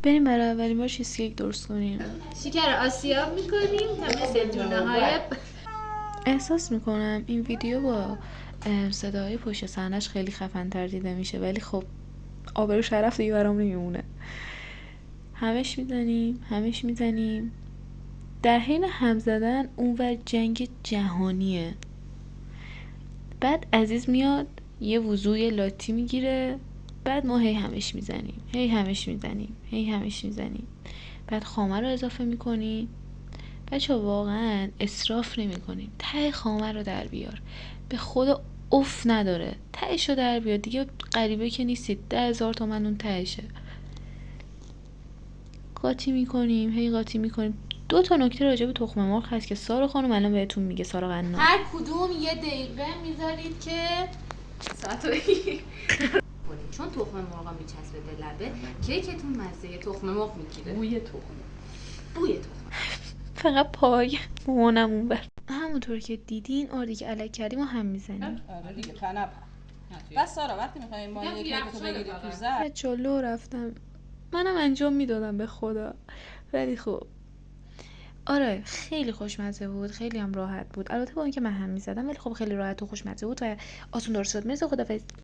بریم برای اولین بار چیز کیک درست کنیم. شکر آسیاب میکنیم تا مثل دونه‌های احساس میکنم این ویدیو با صدای پشت صحنه‌اش خیلی خفن‌تر دیده میشه، ولی خب آبرو شرف دیگه برام نمیمونه. همش میزنیم در حین هم زدن اونور جنگ جهانیه. بعد عزیز میاد یه وضوی لاتی میگیره، بعد ما همش میزنیم. بعد خامه رو اضافه میکنیم. بچه واقعا اسراف نمی کنیم. ته خامه رو در بیار، به خدا اف نداره. تهش رو در بیار دیگه، غریبه که نیستید. 10,000 تومن اون تهشه. قاطی میکنیم. 2 تا نکته راجع به تخم مرغ هست که سارا خانم الان بهتون میگه. سارا قنا هر کدوم 1 دقیقه میذارید که ساعت بگیر چون تخم مرغ میچسبه به لبه، کیکتون مزه تخم مرغ میگیره. بوی تخم فقط پای مامانم اون بر. همونطور که دیدین دیگه الک کردیم و هم میزنیم. آره دیگه پنپ. بس سارا وقتی میخوایم ما یه کیکو بگیری تو زر جلو رفتم، منم انجام میدادم به خدا، ولی خب آره خیلی خوشمزه بود، خیلی هم راحت بود. البته با اینکه من هم میزدم ولی خب خیلی راحت و خوشمزه بود و آسون درست شد. مرسی، خدافظ.